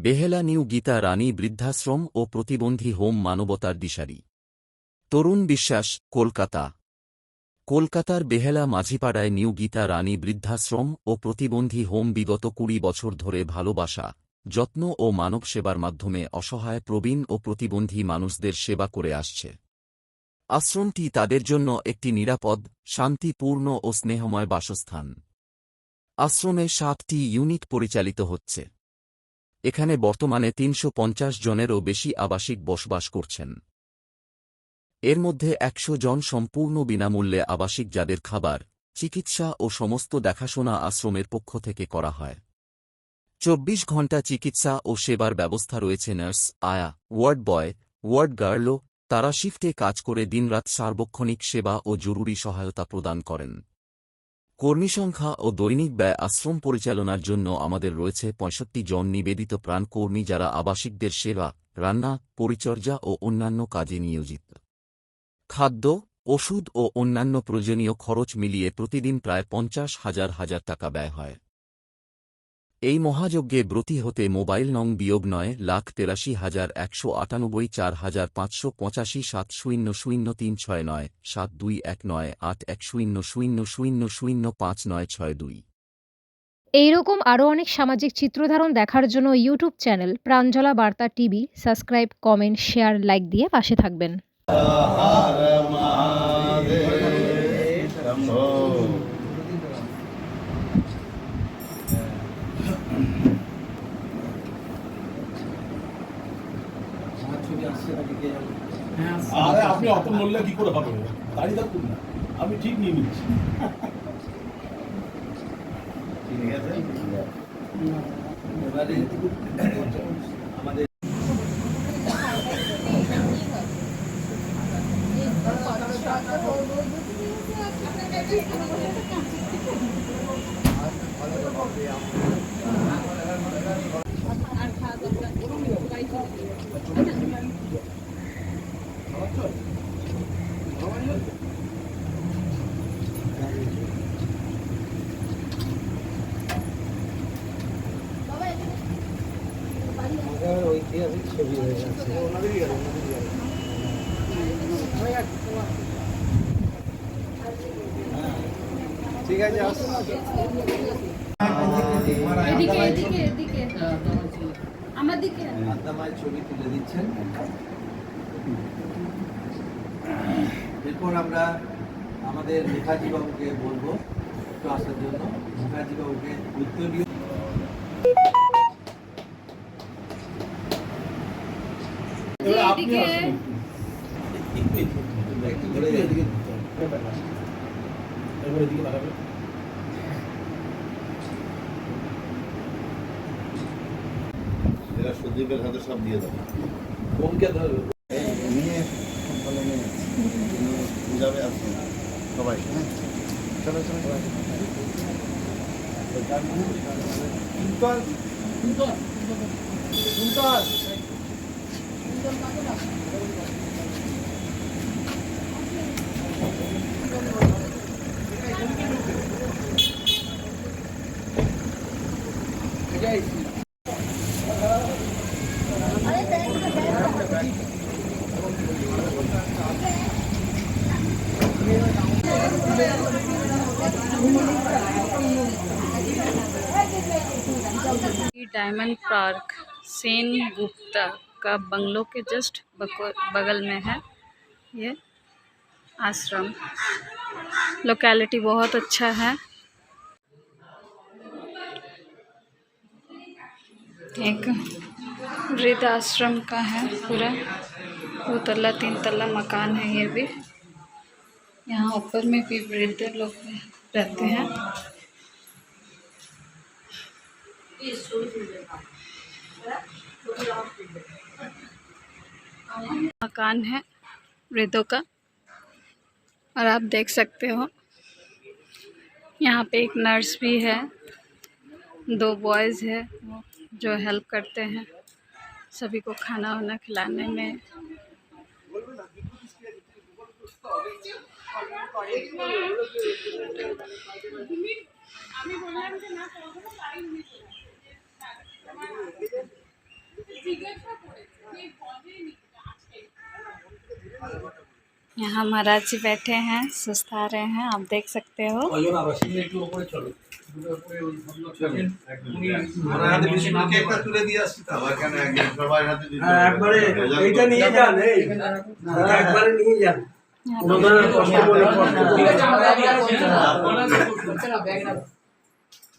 বেহেলা new Gita রানী বৃদ্ধাশ্রম ও প্রতিবন্ধী home মানবতার দিশারি। তরুণ বিশ্বাস, কলকাতা। কলকাতার বেহেলা মাঝিপাড়ায় নিউ গীতা রানী বৃদ্ধাশ্রম ও প্রতিবন্ধী হোম বিগত ২০ বছর ধরে ভালোবাসা, যত্ন ও মানব সেবার মাধ্যমে অসহায় প্রবীণ ও প্রতিবন্ধী মানুষদের সেবা করে আসছে। আশ্রমটি তাদের জন্য একটি নিরাপদ, শান্তিপূর্ণ ও স্নেহময় বাসস্থান। আশ্রমে ৭টি ইউনিট পরিচালিত হচ্ছে। এখানে বর্তমানে ৩৫০ জনেরও বেশি আবাসিক বসবাস করছেন। এর মধ্যে ১০০ জন সম্পূর্ণ বিনামূল্যে আবাসিক, যাদের খাবার, চিকিৎসা ও সমস্ত দেখাশোনা আশ্রমের পক্ষ থেকে করা হয়। ২৪ ঘণ্টা চিকিৎসা ও সেবার ব্যবস্থা রয়েছে। নার্স, আয়া, ওয়ার্ড বয়, ওয়ার্ড গার্লও তারা শিফটে কাজ করে দিনরাত সার্বক্ষণিক সেবা ও জরুরি সহায়তা প্রদান করেন। কর্মীসংখ্যা ও দৈনিক ব্যয়। আশ্রম পরিচালনার জন্য আমাদের রয়েছে ৬৫ জন নিবেদিত প্রাণ কর্মী, যারা আবাসিকদের সেবা, রান্না, পরিচর্যা ও অন্যান্য কাজে নিয়োজিত। খাদ্য, ওষুধ ও অন্যান্য প্রয়োজনীয় খরচ মিলিয়ে প্রতিদিন প্রায় ৫০,০০০ টাকা ব্যয় হয়। এই মহাযজ্ঞে ব্রতী হতে মোবাইল নং -৮৩,১৯৮ ৪৫৮৫ ৭০০৩69 ৭২১৯৮১০০০০৫৯৬২। এইরকম আরও অনেক সামাজিক চিত্রধারণ দেখার জন্য ইউটিউব চ্যানেল প্রাঞ্জলা বার্তা TV subscribe, comment, share, like দিয়ে পাশে থাকবেন। আরে আপনি অত বললে কি করে হবে? দাঁড়িয়ে থাকুন না, আমি ঠিক নিয়ে নিচ্ছি। আমাদের ঐতিহাসিক ছবি হয়ে যাচ্ছে। ঠিক আছে, আত্মামায় ছবি তুলে দিচ্ছেন। এরপর আমরা আমাদের মুখার্জি বাবুকে বলবো একটু আসার জন্য। মুখার্জি বাবুকে উত্তরীয় সুদীপের হাতে সব দিয়ে দেবো। বোমকে ধরবে নিয়ে যাবে আসুন সবাই। চলো চলো डायमंड पार्क सेन गुप्ता का बंगलों के जस्ट बगल में है ये आश्रम। लोकेलिटी बहुत अच्छा है। एक वृद्ध आश्रम का है पूरा 2 तल्ला 3 तल्ला मकान है ये भी। यहाँ ऊपर में भी वृद्ध लोग रहते हैं। मकान है वृद्धों का और आप देख सकते हो यहाँ पे एक नर्स भी है, 2 बॉयज़ है जो हेल्प करते हैं सभी को खाना वाना खिलाने में। यहाँ महाराज जी बैठे हैं, सुस्ता रहे हैं, आप देख सकते हो। তুলে দিয়ে আসছি তো আবার কেন একজন সবার হাতে দিতে হবে? একবারে এইটা নিয়ে যান, এই একবারে নিয়ে যান। কোনো ধরনের কষ্ট করে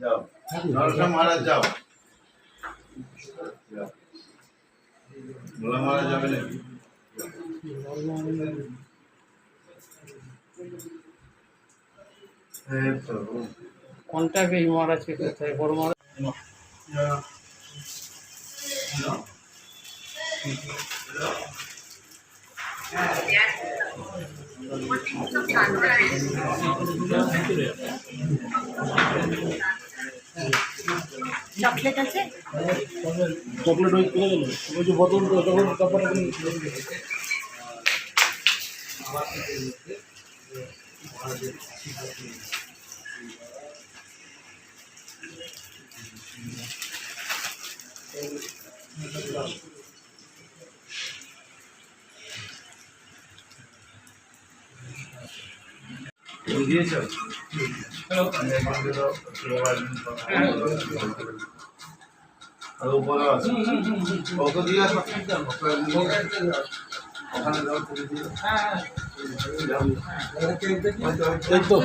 যাও নরসা মহারাজ যাও যাও। ভোলা মহারাজ যাবে নাকি? এই তো কন্টাক্ট এই মহারাজকে করতে হয়, বড় মহারাজ। চকলেট আছে? চকলেট ওই করে গেল, ওই যে বোতল তখন তারপরে বুঝিয়েছো? আর উপরে আছে কত দিয়ে আসো ওখানে যাও করে দিও। এই তো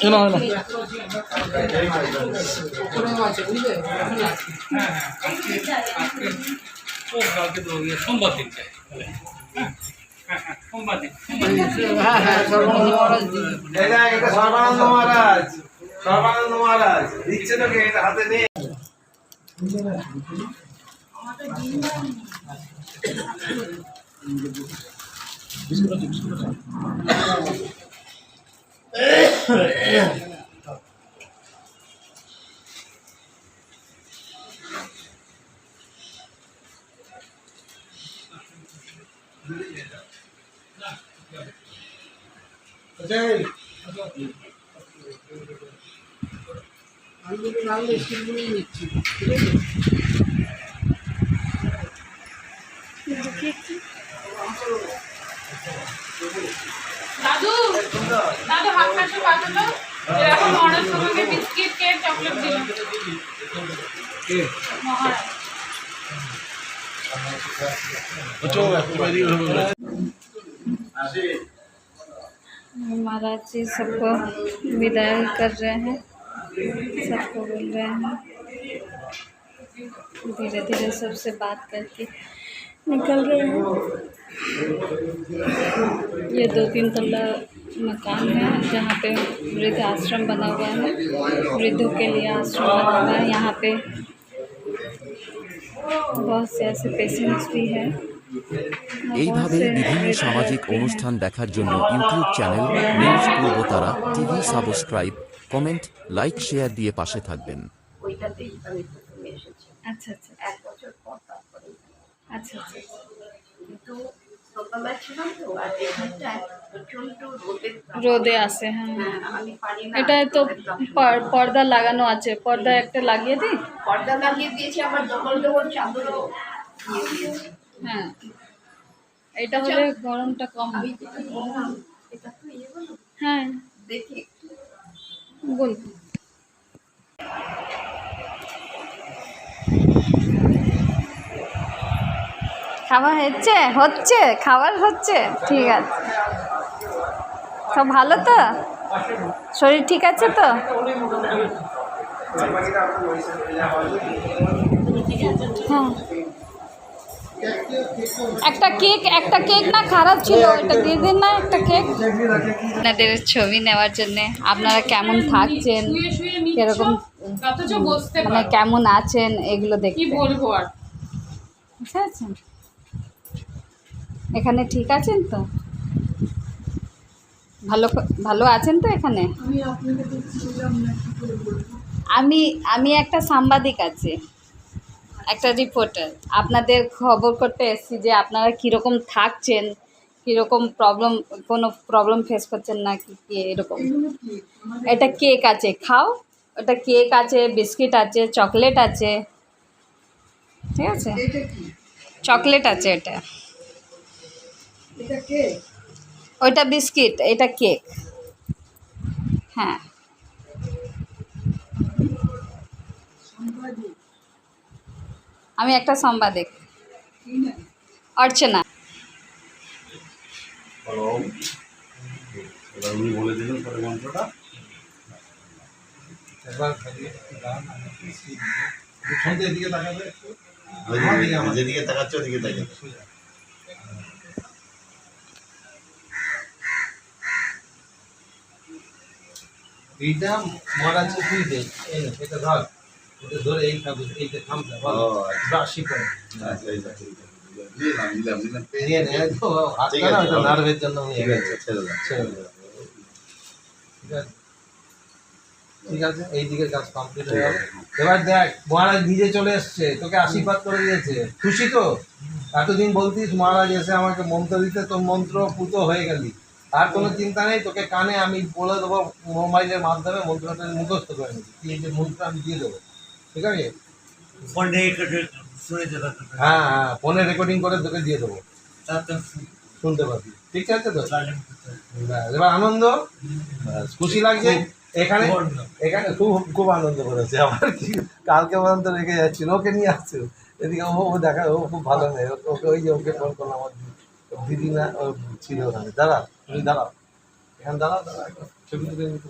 শোনা হয় না। এটা সর্বানন্দ মহারাজ, সর্বানন্দ মহারাজ দিচ্ছে তোকে, এটা হাতে নে। দাদু দাদু হাত পাশে পাঠালো, এরকম মহারাজ তোমাকে বিস্কিট কেক চকলেট দিল। মহারাজ महाराज जी सबको विदाई कर रहे हैं, सबको बोल रहे हैं धीरे धीरे सबसे बात करके निकल रहे हैं। ये 2-3 तल्ला मकान है जहाँ पे वृद्ध आश्रम बना हुआ है, वृद्धों के लिए आश्रम बना हुआ है। यहाँ पे बहुत से ऐसे पेशेंट्स भी हैं। এইভাবে বিভিন্ন সামাজিক অনুষ্ঠান দেখার জন্য YouTube channel news Purbatara TV subscribe, comment, like, share দিয়ে পাশে থাকবেন। ওইটাতেই আমি প্রথমে এসেছি अच्छा अच्छा 1 বছর পর তারপরে। अच्छा अच्छा কিন্তু দোতলায় ছিলাম তো, আর এখানটায় প্রচন্ড রোদে আসে। হ্যাঁ হ্যাঁ, আমি পারি না। এটা তো পর্দা লাগানো আছে, পর্দা একটা লাগিয়ে দিই। পর্দা লাগিয়ে দিয়েছি, আবার ডবল ডবল চাদরও দিয়ে দিয়েছি। হ্যাঁ এটা হলে গরমটা কম আমি হবে। যেটা বললাম, এটা তো বলো, হ্যাঁ দেখি বল। খাওয়া হচ্ছে হচ্ছে খাবার হচ্ছে, ঠিক আছে। সব ভালো তো? শরীর ঠিক আছে তো? হ্যাঁ একটা কেক না খারাপ ছিল, এটা দিয়ে দিন না একটা কেক। আপনাদের ছবি নেওয়ার জন্যে আপনারা কেমন থাকছেন, শুয়ে শুয়ে কিরকম অথচ বসতে মানে কেমন আছেন এগুলো কি দেখতে, বলবো আর। বুঝতে পারছেন? এখানে ঠিক আছেন তো? ভালো ভালো আছেন তো এখানে? আমি একটা সাংবাদিক আছে, একটা রিপোর্টার। আপনাদের খবর করতে এসেছি যে আপনারা কীরকম থাকছেন, কীরকম কোনো প্রবলেম ফেস করছেন না কি এরকম। এটা কেক আছে, খাও। ওটা কেক আছে, বিস্কিট আছে, চকলেট আছে। ঠিক আছে, চকলেট আছে এটা, ওইটা বিস্কিট, এটা কেক। হ্যাঁ, আমি একটা সাংবাদিক, অর্চনা। এবার উনি বলে দিলেন পরে মন্ত্রটা। একবার এদিকে তাকাবে একটু। যেদিকে তাকাচ্ছে ওদিকে তাকাচ্ছে। এইটা মহারাজকে তুই দে, এই না, এটা ধর, এটা ধরে এই খাবে, এইটা থামতে বলো, রাশি করে নিয়ে নে, তো হাতটা না ওটা নার্ভের জন্য নিয়ে গেছে, ছেড়ে দাও। ঠিক আছে, ঠিক আছে, এই দিকের কাজ কমপ্লিট হয়ে গেল। এবার দেখ, মহারাজ নিজে চলে এসছে, তোকে আশীর্বাদ করে দিয়েছে, খুশি তো? এতদিন বলতিস মহারাজ এসে আমাকে মন্ত্র দিতে, তোর মন্ত্র পুতো হয়ে গেলি, আর কোনো চিন্তা নেই, তোকে কানে আমি বলে দেবো, মোবাইলের মাধ্যমে মন্ত্রটা মুখস্থ করে নিবি, এই যে মন্ত্র আমি দিয়ে দেবো, ঠিক আছে? হ্যাঁ হ্যাঁ, ফোনে রেকর্ডিং করে তোকে দিয়ে দেবো, শুনতে পাবি, ঠিক আছে তো? এবার আনন্দ, খুশি লাগছে? এখানে এখানে খুব খুব আনন্দ করেছে আমার, কি কালকে পর্যন্ত রেখে যাচ্ছিল, ওকে নিয়ে আসছে এদিকে, ও দেখা, ও খুব ভালো মেয়ে, ওকে ওই যে ওকে ফোন করলাম, আমার দিদি না ও ছিল ওখানে, দাঁড়াও তুমি দাঁড়াও, এখানে দাঁড়াও, দাঁড়াও একবার ছবি তুলে নিতে।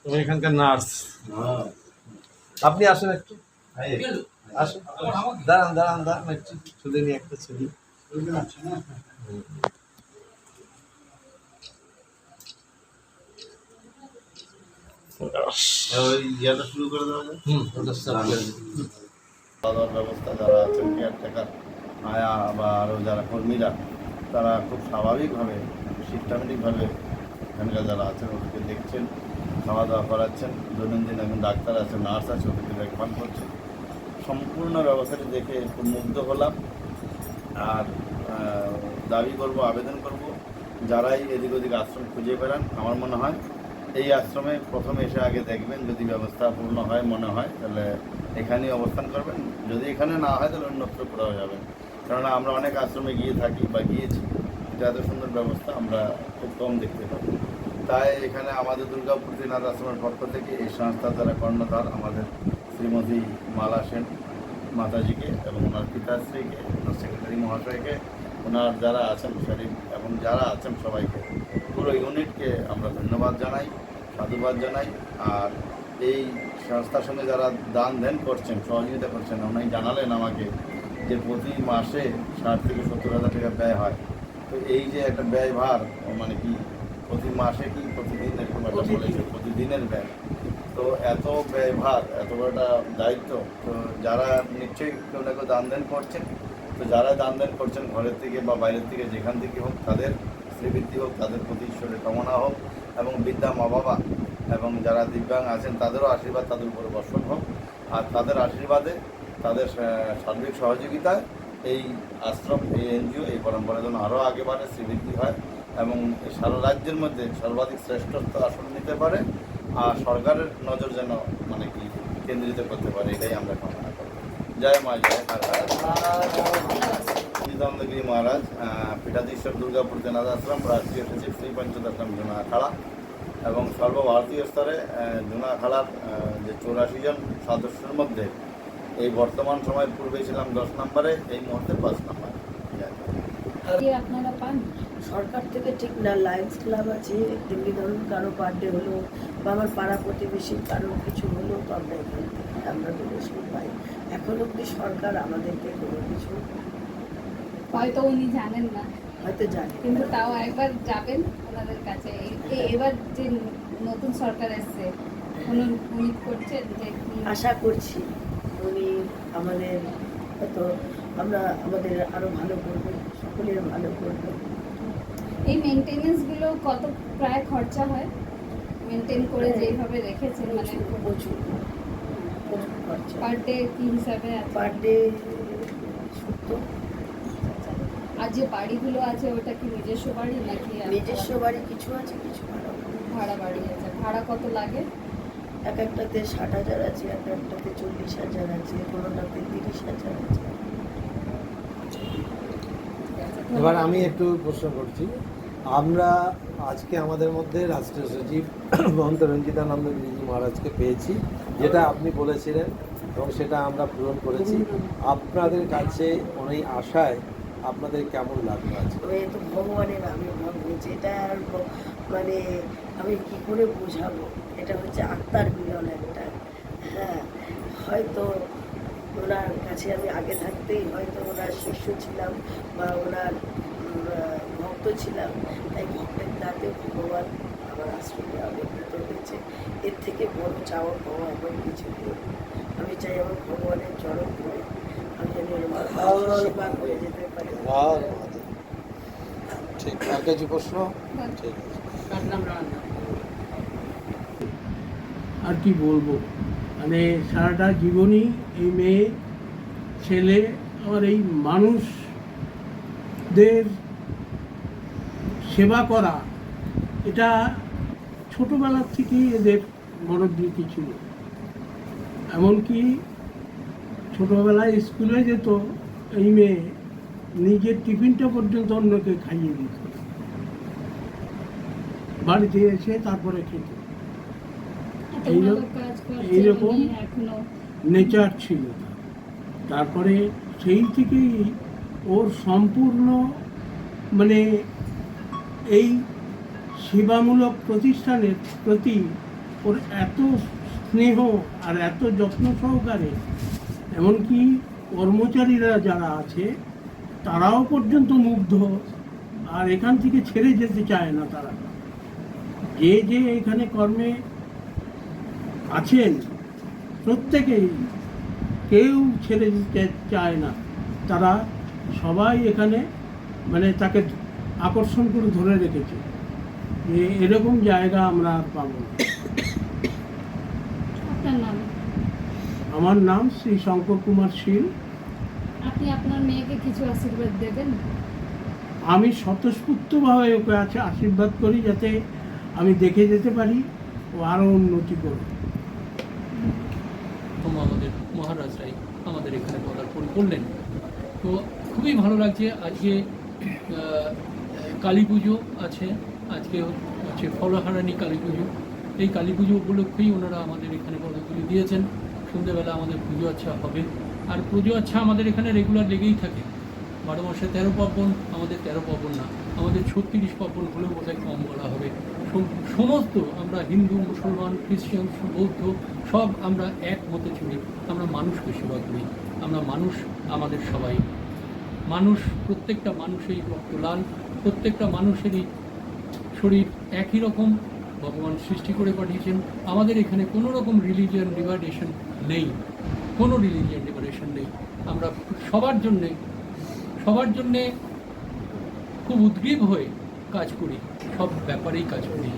তুমি এখানকার নার্স, আপনি আসুন একটু, আসুন, দাঁড়ান দাঁড়ান দাঁড়ান একটু, তুলে নিয়ে একটা ছবি। ওই ইয়েটা শুরু করে দেওয়া যায়। ওটা সব করে দিন। খাওয়া দাওয়ার ব্যবস্থা যারা আছেন কেয়ারটেকার, আয়া বা আরও যারা কর্মীরা, তারা খুব স্বাভাবিকভাবে সিস্টেমেটিকভাবে এখানকার যারা আছেন ওদেরকে দেখছেন, খাওয়া দাওয়া করাচ্ছেন, দৈনন্দিন এখন ডাক্তার আছে, নার্স আছে, ওদেরকে দেখভাল করছেন। সম্পূর্ণ ব্যবস্থাটি দেখে খুব মুগ্ধ হলাম। আর দাবি করব, আবেদন করব, যারাই এদিক ওদিক আশ্রম খুঁজে বেড়ান, আমার মনে হয় এই আশ্রমে প্রথমে এসে আগে দেখবেন, যদি ব্যবস্থা পূর্ণ হয় মনে হয় তাহলে এখানেই অবস্থান করবেন, যদি এখানে না হয় তাহলে অন্যত্র কোথাও যাবেন। কেননা আমরা অনেক আশ্রমে গিয়ে থাকি বা গিয়েছি, এটা এত সুন্দর ব্যবস্থা আমরা খুব কম দেখতে পাই। তাই এখানে আমাদের দুর্গাপুর ত্রিনাথ আশ্রমের পক্ষ থেকে এই সংস্থার যারা কর্ণধার আমাদের শ্রীমতী মালা সেন মাতাজিকে এবং ওনার পিতাশ্রীকে, ওনার সেক্রেটারি মহাশয়কে, ওনার যারা আছেন শরীফ এবং যারা আছেন সবাইকে, পুরো ইউনিটকে আমরা ধন্যবাদ জানাই, সাধুবাদ জানাই। আর এই সংস্থার সঙ্গে যারা দান ধ্যান করছেন, সহযোগিতা করছেন, ওনাই জানালেন আমাকে যে প্রতি মাসে 60 থেকে 70,000 টাকা ব্যয় হয়। তো এই যে একটা ব্যয়ভার, মানে কি প্রতি মাসে কি প্রতিদিন, একটু বলেছে প্রতিদিনের ব্যয়, তো এত ব্যয়ভার, এত বড় একটা দায়িত্ব, তো যারা নিশ্চয়ই কেউ না কেউ দান ধ্যান করছেন, তো যারা দান ধ্যান করছেন ঘরের থেকে বা বাইরের থেকে যেখান থেকে হোক, তাদের শ্রীবৃদ্ধি হোক, তাদের প্রতি ঈশ্বরের কামনা হোক, এবং বৃদ্ধা মা বাবা এবং যারা দিব্যাঙ্গ আছেন তাদেরও আশীর্বাদ তাদের উপরে বর্ষণ হোক। আর তাদের আশীর্বাদে, তাদের সার্বিক সহযোগিতায় এই আশ্রম, এই এনজিও, এই পরম্পরা যেন আরও আগে বাড়ে, শ্রীবৃদ্ধি হয় এবং সারা রাজ্যের মধ্যে সর্বাধিক শ্রেষ্ঠত্ব আসন নিতে পারে, আর সরকারের নজর যেন মানে কি কেন্দ্রিত করতে পারে, এটাই আমরা কামনা করি। জয় মা, জয় নিতানন্দগিরি মহারাজ, পীঠাধীশ্বর দুর্গাপুর ত্রিনাথ আশ্রম, রাষ্ট্রীয় সচিব শ্রী পঞ্চদশম জুনা আখাড়া, এবং সর্বভারতীয় স্তরে জুনা আখাড়ার যে 84 জন সদস্যের মধ্যে এই বর্তমান সময়ের পূর্বে ছিলাম 10 নম্বরে, এই মুহূর্তে 5 নম্বরে। আপনারা পান সরকার থেকে ঠিক না, লায়ন্স ক্লাব আছে, তেমনি ধরুন কারো বার্থডে হলো বা আমার পাড়া প্রতিবেশীর কারো কিছু হলো, তো আমরা এখান থেকে আমরা ডোনেশন পাই। এখন অবধি সরকার আমাদেরকে কোনো কিছু হয়তো উনি জানেন না, হয়তো জানে, কিন্তু তাও একবার যাবেন ওনাদের কাছে। এবার যে নতুন সরকার এসছে, উনি করছেন যে আশা করছি উনি আমাদের হয়তো আমরা আমাদের আরও ভালো করবে, সকলের ভালো করবে। এই মেনটেনেন্সগুলো কত প্রায় খরচা হয় মেনটেন করে যেইভাবে রেখেছেন, মানে প্রচুর প্রচুর খরচা। পার ডে কি হিসাবে আছে? Per day 70। আর যে বাড়িগুলো আছে ওটা কি নিজস্ব বাড়ি নাকি নিজস্ব বাড়ি কিছু আছে, কিছু ভাড়া বাড়ি আছে? ভাড়া কত লাগে? এক একটাতে 60,000 আছে, এক একটাতে 40,000 আছে, কোনোটাতে 30,000 আছে। এবার আমি একটু প্রশ্ন করছি, আমরা আজকে আমাদের মধ্যে রাষ্ট্রীয় সচিব মহন্ত রঞ্জিতানন্দ গিরিজি মহারাজকে পেয়েছি, যেটা আপনি বলেছিলেন এবং সেটা আমরা পূরণ করেছি। আপনাদের কাছে অনেক আশায় আপনাদের কেমন লাগলো আজকে? তবে এ তো ভগবানের আবির্ভাব হয়েছে, এটা আর মানে আমি কি করে বোঝাবো, এটা হচ্ছে আত্মার মিলন একটা। হ্যাঁ, হয়তো ওনার কাছে আমি আগে থাকতেই হয়তো ওনার শিষ্য ছিলাম বা ওনার ভক্ত ছিলাম, তাই ভক্তের দাঁতে ভগবান আমার আশ্রমে আবির্ভূত হয়েছে। এর থেকে বড় চাওয়া পাওয়া আমার কিছু নেই। আমি চাই আমার ভগবানের চরণ ধরে আমি যেন আমার সেবা করে যেতে পারি। ঠিক, আর কিছু প্রশ্ন? ঠিক আছে। আর কি বলবো, মানে সারাটা জীবনই এই মেয়ে ছেলে আমার এই মানুষদের সেবা করা, এটা ছোটোবেলার থেকেই এদের মনোবৃত্তি ছিল। এমনকি ছোটোবেলায় স্কুলে যেত এই মেয়ে, নিজের টিফিনটা পর্যন্ত অন্যকে খাইয়ে দিত, বাড়িতে এসে তারপরে খেত। এইরকম নেচার ছিল। তারপরে সেই থেকেই ওর সম্পূর্ণ মানে এই সেবামূলক প্রতিষ্ঠানের প্রতি ওর এত স্নেহ আর এত যত্ন সহকারে, এমনকি কর্মচারীরা যারা আছে তারাও পর্যন্ত মুগ্ধ, আর এখান থেকে ছেড়ে যেতে চায় না তারা। যে যে এখানে কর্মে আছেন প্রত্যেকেই, কেউ ছেড়ে যেতে চায় না, তারা সবাই এখানে মানে তাকে আকর্ষণ করে ধরে রেখেছে। এরকম জায়গা আমরা আর পাবো না। আপনার নাম? আমার নাম শ্রী শঙ্কর কুমার শীল। আপনি আপনার মেয়েকে কিছু আশীর্বাদ দেবেন? আমি স্বতঃস্ফূর্তভাবে ওকে আশীর্বাদ করি, যাতে আমি দেখে যেতে পারি ও আরও উন্নতি করবে। আমাদের মহারাজরাই আমাদের এখানে পদার্পণ করলেন, তো খুবই ভালো লাগছে। আজকে কালী পুজো আছে, আজকে হচ্ছে ফলহারানি কালী পুজো। এই কালী পুজো উপলক্ষেই ওনারা আমাদের এখানে পদগুলি দিয়েছেন। সন্ধ্যেবেলা আমাদের পুজো আচ্ছা হবে, আর পুজো আচ্ছা আমাদের এখানে রেগুলার লেগেই থাকে। 12 মাসে 13 পার্বণ, আমাদের 13 পার্বণ না, আমাদের 36 পার্বণ হলেও বোধহয় কম বলা হবে। সমস্ত আমরা হিন্দু, মুসলমান, খ্রিস্টান, বৌদ্ধ সব আমরা এক মতে চলি। আমরা মানুষকে সেবা করি, আমরা মানুষ, আমাদের সবাই মানুষ। প্রত্যেকটা মানুষেরই রক্ত লাল, প্রত্যেকটা মানুষেরই শরীর একই রকম ভগবান সৃষ্টি করে পাঠিয়েছেন। আমাদের এখানে কোনো রকম রিলিজিয়ান ডিভাইডেশন নেই, কোনো রিলিজিয়ান ডিভাইডেশন নেই। আমরা সবার জন্যে খুব উদ্গ্রীব হয়ে কাজ করি, সব ব্যাপারেই কাজ করি।